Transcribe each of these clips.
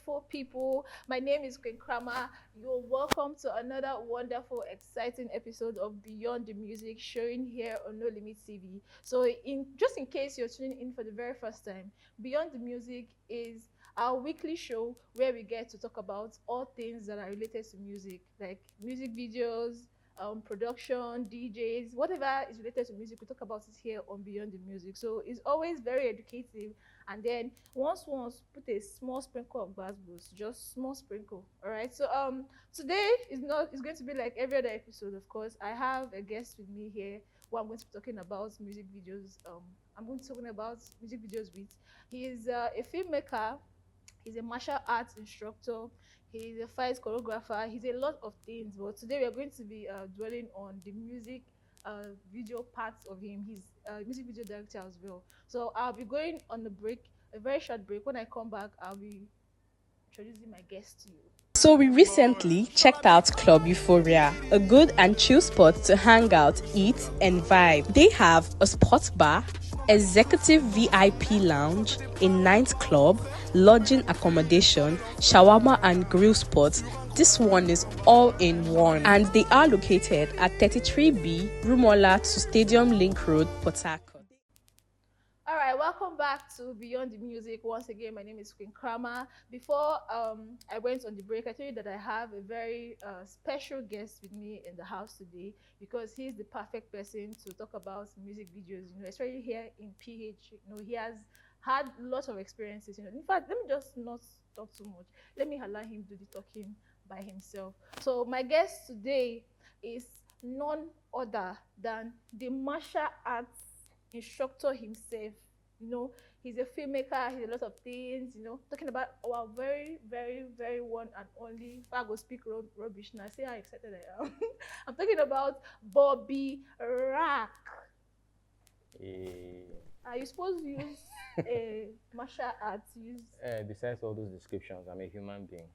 beautiful people. My name is Queen Krama. You're welcome to another wonderful, exciting episode of Beyond the Music, showing here on No Limit TV. So, in case you're tuning in for the very first time, Beyond the Music is our weekly show where we get to talk about all things that are related to music, like music videos, production, DJs, whatever is related to music. We talk about it here on Beyond the Music. So it's always very educative. And then once put a small sprinkle of bass, just small sprinkle. All right. So today is not it's going to be like every other episode. Of course, I have a guest with me here who I'm going to be talking about music videos. I'm going to be talking about music videos with. He is a filmmaker. He's a martial arts instructor. He's a fight choreographer. He's a lot of things. But today we are going to be dwelling on the music video parts of him. He's a music video director as well. So I'll be going on the break, a very short break. When I come back, I'll be introducing my guest to you. So we recently checked out Club Euphoria, a good and chill spot to hang out, eat, and vibe. They have a sports bar, executive VIP lounge, a night club, lodging accommodation, shawarma and grill spots. This one is all in one, and they are located at 33B Rumola to Stadium Link Road, Port Harcourt. All right, welcome back to Beyond the Music. Once again, my name is Queen Krama. Before I went on the break, I told you that I have a very special guest with me in the house today because he's the perfect person to talk about music videos. Especially here in PH. He has had lots of experiences. In fact, let me just not talk too much. Let me allow him to do the talking by himself. So my guest today is none other than the martial arts instructor himself. He's a filmmaker. He's a lot of things. Talking about our very, very, very one and only. If I go speak rubbish now, see how excited I am. I'm talking about Bobby Rack. You supposed to use martial arts. Besides all those descriptions, I'm a human being.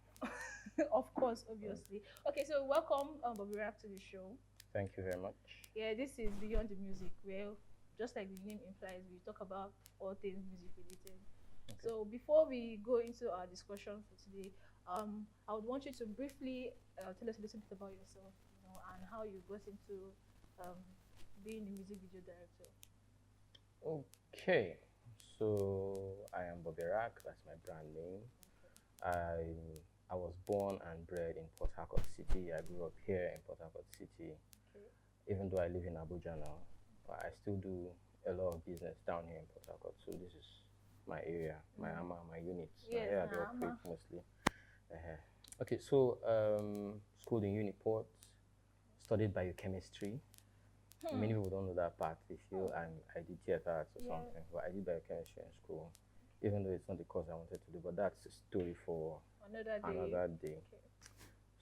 Of course, obviously. Okay, so welcome Bobby Rack to the show. Thank you very much. Yeah, this is Beyond the Music, where just like the name implies, we talk about all things music related. Okay. So before we go into our discussion for today, I would want you to briefly tell us a little bit about yourself, and how you got into being a music video director. Okay, so I am Bobby Rack. That's my brand name. Okay. I was born and bred in Port Harcourt City. I grew up here in Port Harcourt City. Okay. Even though I live in Abuja now, I still do a lot of business down here in Port Harcourt. So this is my area, my AMA, my unit. Yes, here I operate mostly. Okay, so schooled in Uniport, studied biochemistry. Many people don't know that part. They feel I did theater arts or something, but I did biochemistry in school, even though it's not the course I wanted to do. But that's a story for another day. Okay.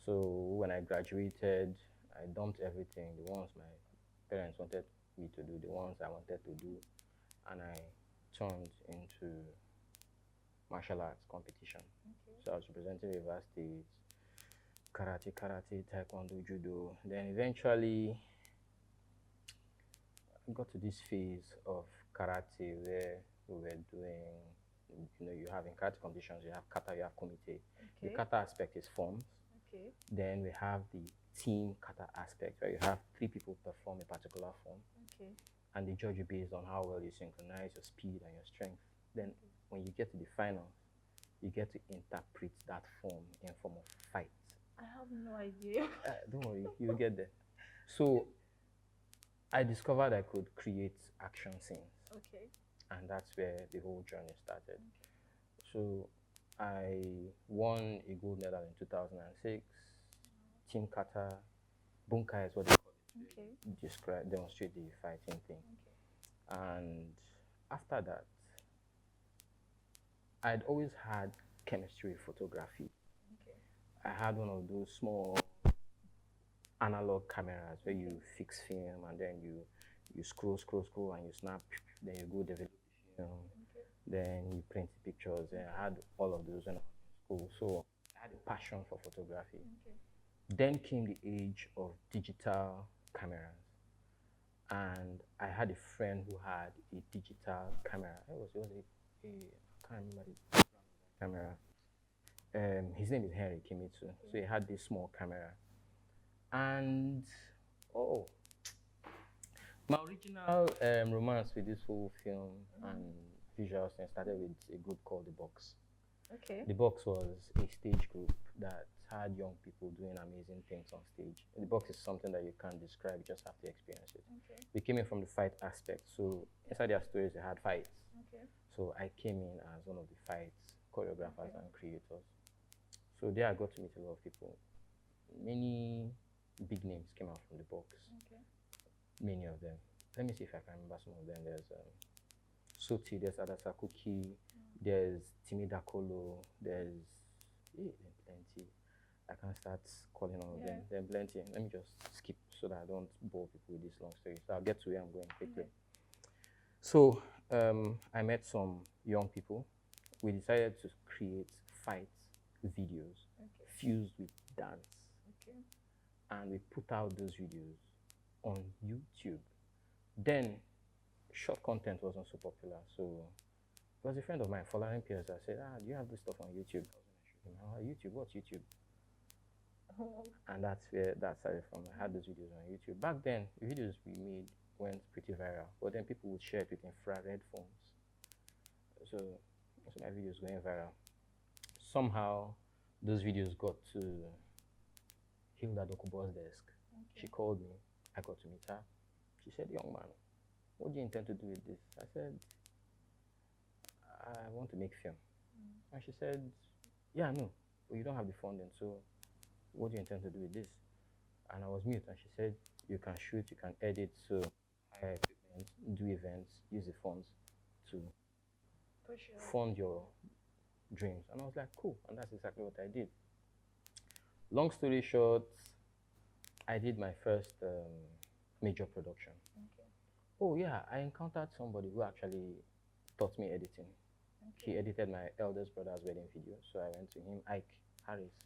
So when I graduated, I dumped everything, the ones my parents wanted me to do, the ones I wanted to do, and I turned into martial arts competition. Okay. So I was representing River State, karate, taekwondo, judo. Then eventually I got to this phase of karate where we were doing, you have in karate competitions, you have kata, you have kumite. Okay. The kata aspect is forms. Okay. Then we have the team kata aspect where you have 3 people perform a particular form. Okay. And they judge you based on how well you synchronize your speed and your strength. Then when you get to the final, you get to interpret that form in form of fight. I have no idea. Don't worry, you'll get there. So I discovered I could create action scenes. Okay. And that's where the whole journey started. Okay. So I won a gold medal in 2006. Team kata, bunkai is what they call it. Okay. Demonstrate the fighting thing. Okay. And after that, I'd always had chemistry photography. Okay. I had one of those small analog cameras where you fix film and then you scroll and you snap, then you go develop film, then you print pictures. And I had all of those when I was in school. So I had a passion for photography. Okay. Then came the age of digital cameras. And I had a friend who had a digital camera. It was I can't remember the camera. His name is Henry Kimitsu. So he had this small camera. And oh, my original romance with this whole film and visual thing started with a group called The Box. Okay. The Box was a stage group that had young people doing amazing things on stage. The Box is something that you can't describe, you just have to experience it. Okay. We came in from the fight aspect, so inside their stories they had fights. Okay. So I came in as one of the fights choreographers and creators. So there I got to meet a lot of people. Many big names came out from The Box. Okay. Many of them. Let me see if I can remember some of them. There's Soti, there's Adasa Kuki, there's Timi Dakolo, there's plenty. I can't start calling all of them. There are plenty. Let me just skip so that I don't bore people with this long story. So I'll get to where I'm going quickly. So I met some young people. We decided to create fight videos fused with dance. Okay. And we put out those videos on YouTube. Then short content wasn't so popular, so it was a friend of mine, Folarin Pierce, that said, do you have this stuff on YouTube? YouTube, what's YouTube? And that's where that started from. I had those videos on YouTube. Back then, the videos we made went pretty viral, but then people would share it with infrared phones. So my videos going viral. Somehow, those videos got to Hilda Dokubo's desk. She called me. I got to meet her. She said, young man, what do you intend to do with this? I said, I want to make film. And she said, yeah, no, but you don't have the funding, so what do you intend to do with this? And I was mute, and she said, you can shoot, you can edit, so hire equipment, do events, use the funds to fund your dreams. And I was like, cool, and that's exactly what I did. Long story short, I did my first major production. Okay. Oh yeah, I encountered somebody who actually taught me editing. Okay. He edited my eldest brother's wedding video, so I went to him, Ike Harris,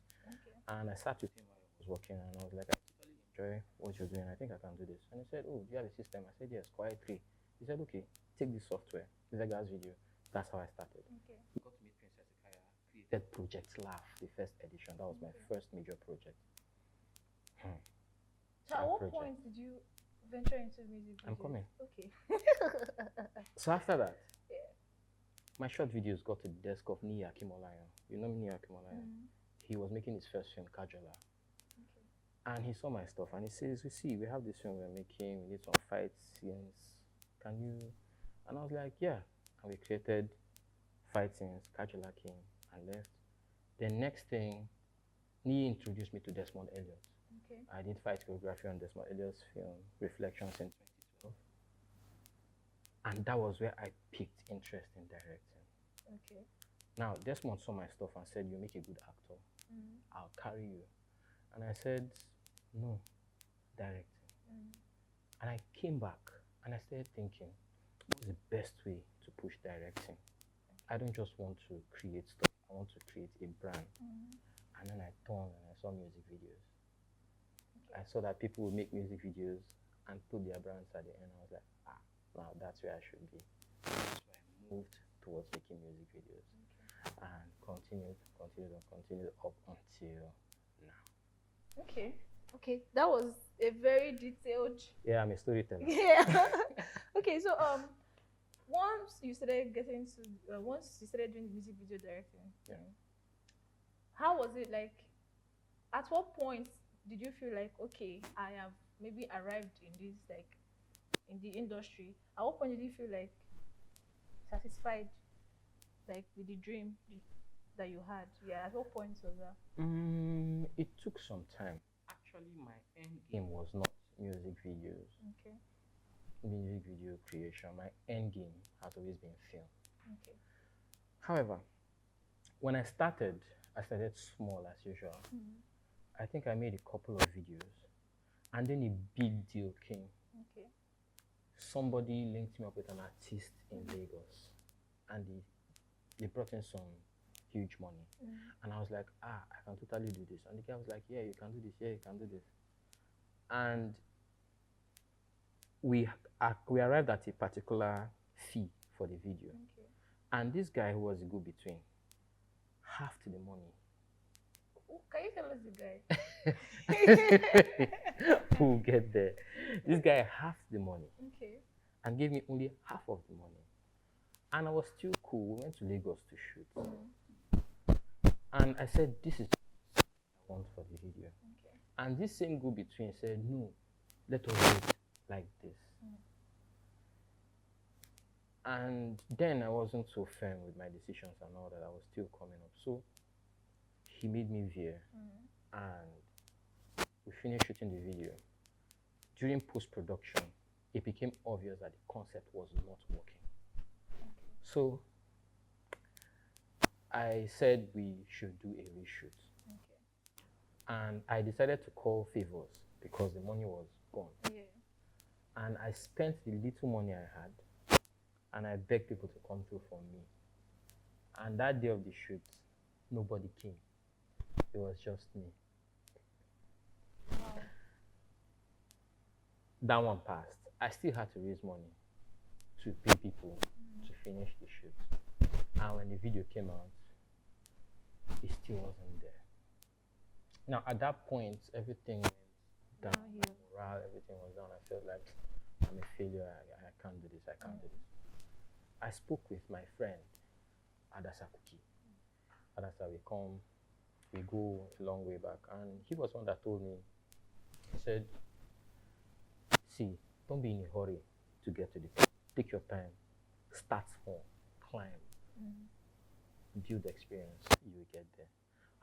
and I sat with him while I was working, and I was like, I totally enjoy what you're doing. I think I can do this. And he said, oh, do you have a system? I said, yes, Quiet 3. He said, okay, take this software, Vegas Video. That's how I started. Okay. We got to meet Princess Ikaya, created Project Laugh, the first edition. That was my first major project. So at what point did you venture into music videos? I'm coming. Okay. So after that, my short videos got to the desk of Nia Kimolayan. You know Nia Kimolayan? He was making his first film, Kajola. Okay. And he saw my stuff and he says, we have this film we're making, we need some fight scenes. Can you? And I was like, yeah. And we created fight scenes, Kajola came and left. The next thing, Nia introduced me to Desmond Elliott. Okay. I did fight choreography on Desmond Elliott's film, Reflections in 2012. And that was where I picked interest in directing. Okay. Now, Desmond saw my stuff and said, you make a good actor. I'll carry you. And I said, no, directing. And I came back and I started thinking, what's the best way to push directing? I don't just want to create stuff, I want to create a brand. And then I turned and I saw music videos. I saw that people would make music videos and put their brands at the end. I was like, now that's where I should be. So I moved towards making music videos and continued up until now. Okay, that was a very detailed. Yeah, I'm a storyteller. Yeah. Okay, so once you started doing music video directing, how was it like? At what point did you feel like, okay, I have maybe arrived in this, like, in the industry? At what point did you feel like satisfied, like, with the dream that you had? Yeah, at what point was that? It took some time. Actually, my end game was not music videos. Okay. Music video creation. My end game has always been film. Okay. However, when I started small as usual. I think I made a couple of videos, and then a big deal came. Okay. Somebody linked me up with an artist in Lagos, and they brought in some huge money. And I was like, I can totally do this. And the guy was like, yeah, you can do this. Yeah, you can do this. And we arrived at a particular fee for the video. Okay. And this guy who was a go-between, half to the money Can you tell us the guy? We'll get there. This guy half the money Okay. and gave me only half of the money. And I was still cool. We went to Lagos to shoot. And I said, this is what I want for the video. Okay. And this same go between said, no, let us do it like this. And then I wasn't so firm with my decisions and all that. I was still coming up. So he made me veer. And we finished shooting the video. During post-production, it became obvious that the concept was not working. So I said we should do a reshoot. And I decided to call favors because the money was gone. Yeah. And I spent the little money I had and I begged people to come through for me. And that day of the shoot, nobody came. It was just me. Wow. That one passed. I still had to raise money to pay people to finish the shoot. And when the video came out, it still wasn't there. Now, at that point, everything went down. My morale, everything was down. I felt like I'm a failure. I can't do this. I can't do this. I spoke with my friend, Adasa Kuki. Adasa, we go a long way back. And he was one that told me, he said, see, don't be in a hurry to get to the top. Take your time. Start small. Climb. Build experience. You will get there.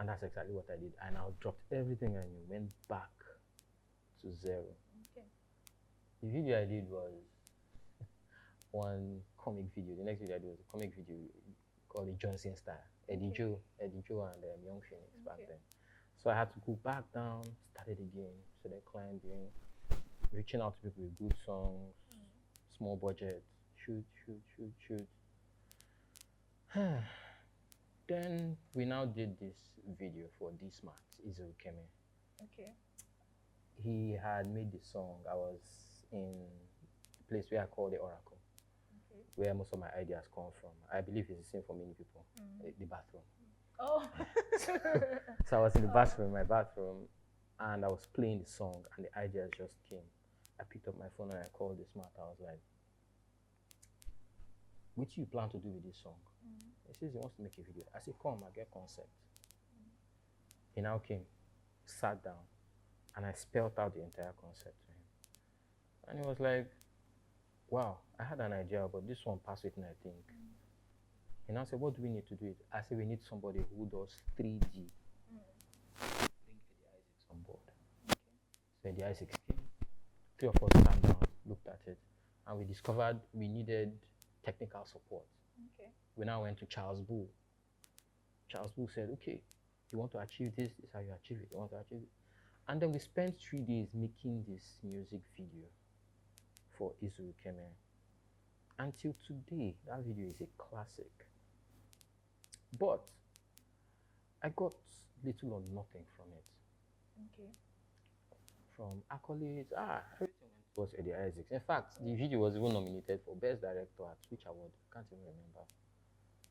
And that's exactly what I did. I now dropped everything I knew, went back to zero. Okay. The video I did was one comic video. The next video I did was a comic video called the Johnson Style. Eddie Joe and Young Phoenix back then. So I had to go back down, started again. So then climbing, reaching out to people with good songs, small budget, shoot. Then we now did this video for D Smart, Izuru Keme. Okay. He had made the song. I was in a place where I call the Oracle, where most of my ideas come from. I believe it's the same for many people, the bathroom. Oh. So I was in the bathroom, my bathroom, and I was playing the song, and the ideas just came. I picked up my phone and I called the Smart. I was like, what do you plan to do with this song? He says he wants to make a video. I said, come, I get concept. He now came, sat down, and I spelled out the entire concept to him. And he was like, wow, I had an idea, but this one passed with me, I think. He now said, what do we need to do it? I said, we need somebody who does 3D. Bring Eddie Isaacs on board. So Eddie Isaacs came. 3 of us sat down, looked at it, and we discovered we needed technical support. Okay. We now went to Charles Bull. Charles Bull said, okay, you want to achieve this, this is how you achieve it, you want to achieve it. And then we spent 3 days making this music video for Izuru Keme. Until today, that video is a classic. But I got little or nothing from it. Okay. From accolades, everything went towards Eddie Isaacs. In fact, the video was even nominated for Best Director at which award? I can't even remember.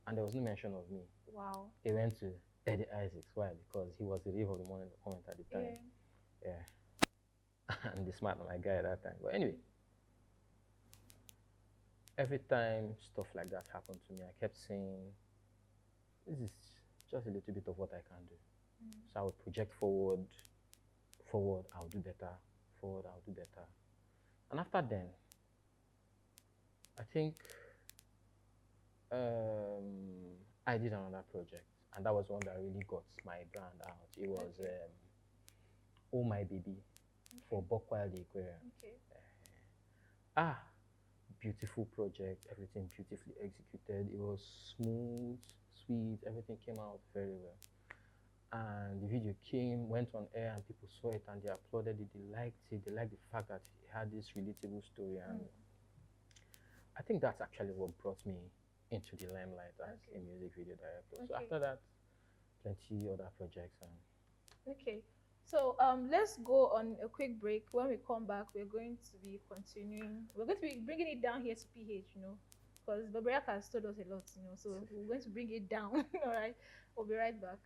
And there was no mention of me. Wow. It went to Eddie Isaacs. Why? Because he was the rave of the moment at the time. Yeah. And the Smart my guy at that time. But anyway, every time stuff like that happened to me, I kept saying, this is just a little bit of what I can do. So I would project forward, I'll do better, forward, I'll do better. And after then, I think I did another project, and that was one that really got my brand out. It was Oh My Baby for Buckwild the Aquarium. Beautiful project, everything beautifully executed. It was smooth, sweet, everything came out very well. And the video went on air, and people saw it and they applauded it, they liked it, they liked the fact that it had this relatable story. And I think that's actually what brought me into the limelight as a music video director. So after that, plenty other projects. Okay. So let's go on a quick break. When we come back, we're going to be continuing. We're going to be bringing it down here to PH, because Babrak has told us a lot, so we're going to bring it down. All right. We'll be right back.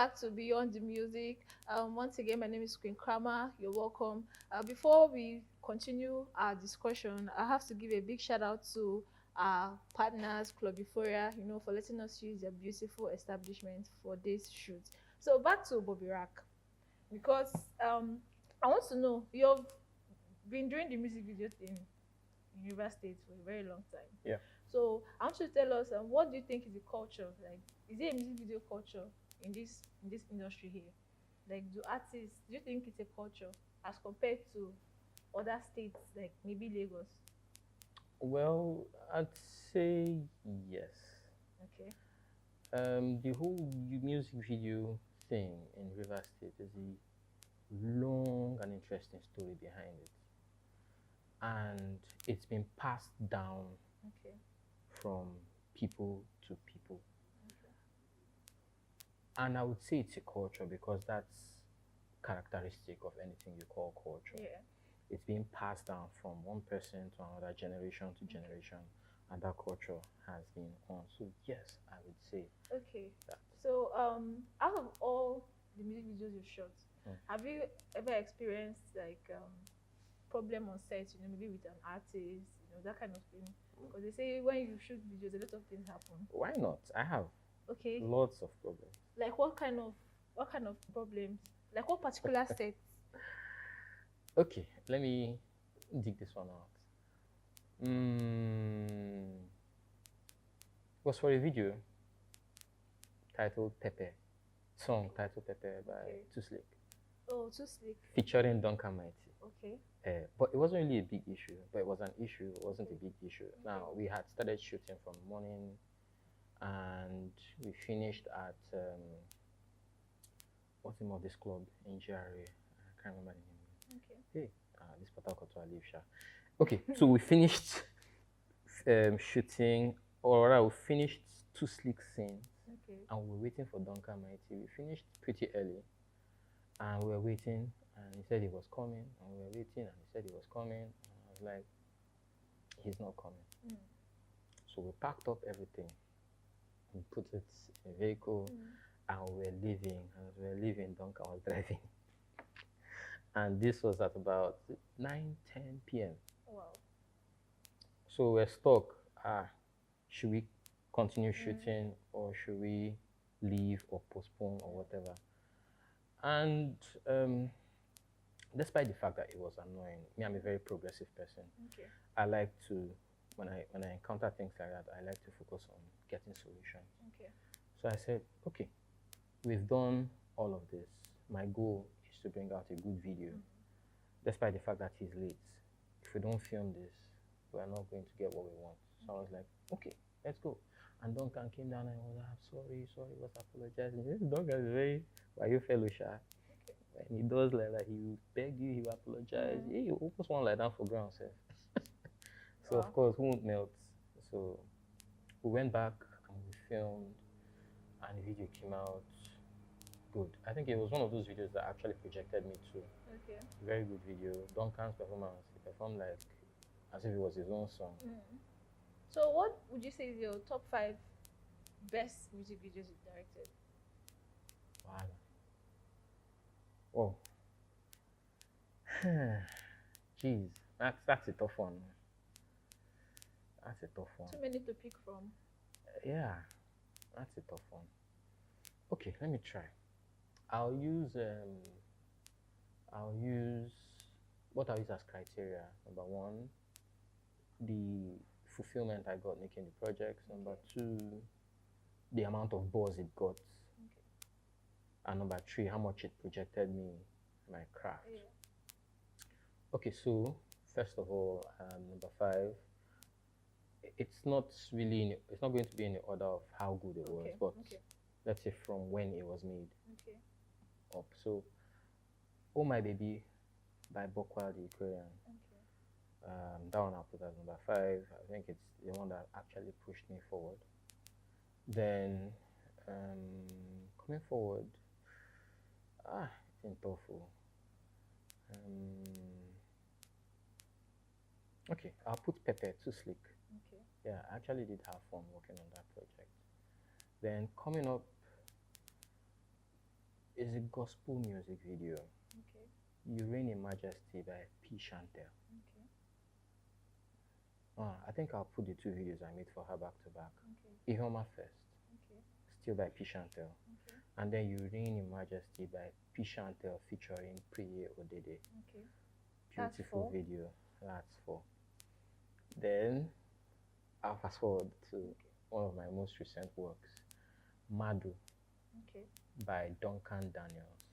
back to Beyond the Music. Once again, my name is Queen Kramer. You're welcome. Before we continue our discussion, I have to give a big shout out to our partners, Club Euphoria, for letting us use their beautiful establishment for this shoot. So back to Bobby Rack, because I want to know, you've been doing the music video thing in River State for a very long time. Yeah. So I want you to tell us, what do you think is the culture? Like, is there a music video culture in this industry here? Like, do you think it's a culture as compared to other states, like maybe Lagos? Well, I'd say yes. Okay. The whole music video thing in River State is a long and interesting story behind it, and it's been passed down Okay. from people to people. Okay. And I would say it's a culture because that's characteristic of anything you call culture. Yeah. It's being passed down from one person to another, generation to generation, and that culture has been on. So yes, I would say Okay. that. So out of all the music videos you've shot, have you ever experienced like problem on set? Maybe with an artist, that kind of thing. Because they say when you shoot videos, a lot of things happen. Why not? I have Okay. lots of problems. Like what kind of problems? Like what particular sets? Okay, let me dig this one out. It was for a video titled Pepe, song titled Pepe by Okay. Too Slick, Oh, Too Slick. featuring Duncan Mighty. Okay. But it wasn't really a big issue, but it was an issue, it wasn't a big issue. Now, we had started shooting from morning and we finished at, what's the name of this club in GRA? I can't remember the name. Okay. Hey, this Patako to Alif Shah. Okay, so we finished shooting, or rather, we finished Too Slick scenes, Okay. and we were waiting for Duncan Mighty. We finished pretty early, and we were waiting, and he said he was coming, and we were waiting, and he said he was coming, and I was like, he's not coming. So we packed up everything, and put it in a vehicle, and we were leaving, and as we were leaving, Duncan was driving. And this was at about 9:10 p.m. Wow. So we're stuck. Should we continue shooting, or should we leave or postpone or whatever? And despite the fact that it was annoying, me, I'm a very progressive person. Okay. I like to, when I encounter things like that, I like to focus on getting solutions. Okay. So I said, okay, we've done all of this. My goal is to bring out a good video, despite the fact that he's late. If we don't film this, we are not going to get what we want. So I was like, okay, let's go. And Duncan came down and was like, sorry, was apologizing. Duncan is very, why you fellow shy? When he does like that, he will beg you, he will apologize. Yeah, you almost want to lie down for ground, sir. So of course, we won't melt. So we went back and we filmed, and the video came out good. I think it was one of those videos that actually projected me too. Okay. Very good video. Duncan's performance, he performed like as if it was his own song. So what would you say is your top 5 best music videos you've directed? Wow. Oh. Jeez, that's a tough one. That's a tough one. Too many to pick from. Yeah, that's a tough one. Okay, let me try. I'll use what I'll use as criteria. Number 1, the fulfillment I got making the projects. Number 2, the amount of buzz it got. And number 3, how much it projected me, my craft. Yeah. Okay, so first of all, number 5, it's not really it's not going to be in the order of how good it was, but let's say from when it was made up. So, Oh My Baby by Bokwa the Ukrainian. That one I'll put as number 5. I think it's the one that actually pushed me forward. Then coming forward, it's in tofu. Okay, I'll put Pepe, Too Slick. Okay. Yeah, I actually did have fun working on that project. Then coming up, It's a gospel music video. Okay. You Reign in Majesty by P. Chantel. Okay. I think I'll put the two videos I made for her back to back. Okay. Ihoma first, Okay. still by P. Chantel. Okay. And then You Reign in Majesty by P. Chantel featuring Priye Odede. Okay. That's Beautiful four. video. That's four. Then I'll fast forward to one of my most recent works, Madu Okay. by Duncan Daniels.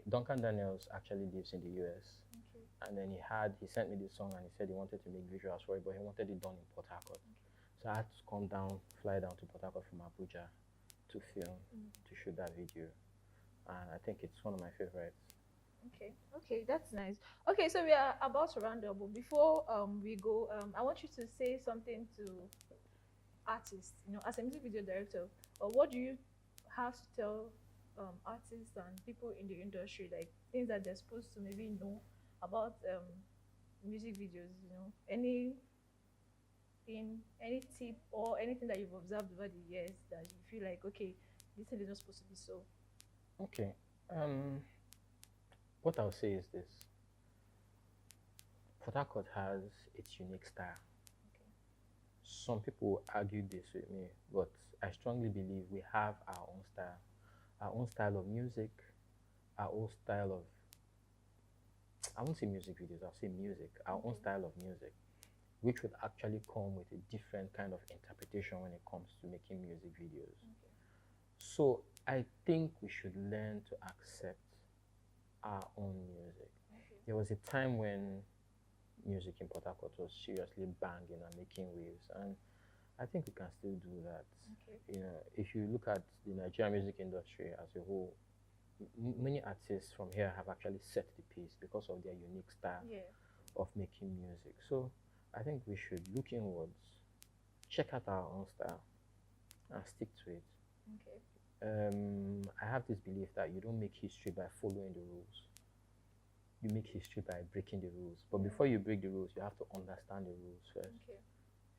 Duncan Daniels actually lives in the US, Okay. and then he sent me this song and he said he wanted to make visuals for it, but he wanted it done in Port Harcourt. So I had to fly down to Port Harcourt from Abuja to film, to shoot that video. And I think it's one of my favorites. Okay. Okay, that's nice. Okay, so we are about to round up, but before we go, I want you to say something to artists. You know, as a music video director, or what do you have to tell artists and people in the industry, like things that they're supposed to maybe know about music videos? You know, any tip or anything that you've observed over the years that you feel like, okay, this thing is not supposed to be so. Okay. What I'll say is this. Port Harcourt has its unique style. Okay. Some people argue this with me, but I strongly believe we have our own style of music, our own style of, I won't say music videos, I'll say music, our own style of music, which would actually come with a different kind of interpretation when it comes to making music videos. Okay. So I think we should learn to accept our own music. Okay. There was a time when music in Port Harcourt was seriously banging and making waves, and I think we can still do that. Okay. You know, if you look at the Nigerian music industry as a whole, many artists from here have actually set the pace because of their unique style Yeah. of making music. So I think we should look inwards, check out our own style, and stick to it. Okay. I have this belief that you don't make history by following the rules. You make history by breaking the rules. But before you break the rules, you have to understand the rules first. Okay.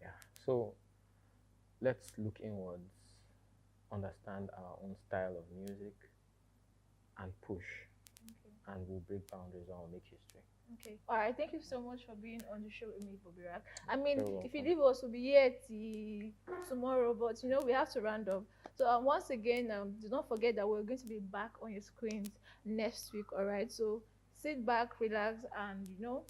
Yeah. So let's look inwards, understand our own style of music, and push. Okay. And we'll break boundaries and we'll make history. Okay. All right. Thank you so much for being on the show with me, Bobirak. I mean, You're if you welcome. leave us, we'll be here till tomorrow. But you know, we have to round up. So once again, do not forget that we're going to be back on your screens next week. All right. So sit back, relax, and you know,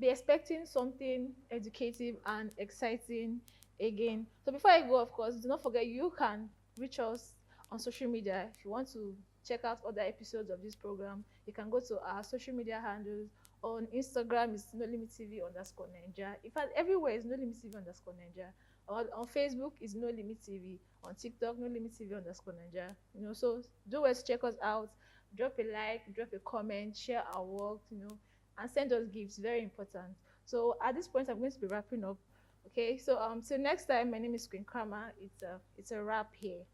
be expecting something educative and exciting again. So before I go, of course, do not forget you can reach us on social media if you want to check out other episodes of this program. You can go to our social media handles. On Instagram is No Limit TV _Naija. In fact, everywhere is No Limit TV _Naija. On Facebook is No Limit TV. On TikTok, No Limit TV _Naija. You know, so do let's check us out. Drop a like, drop a comment, share our work, you know, and send us gifts. Very important. So at this point, I'm going to be wrapping up. Okay, so till next time, my name is Queen Krama. It's a wrap here.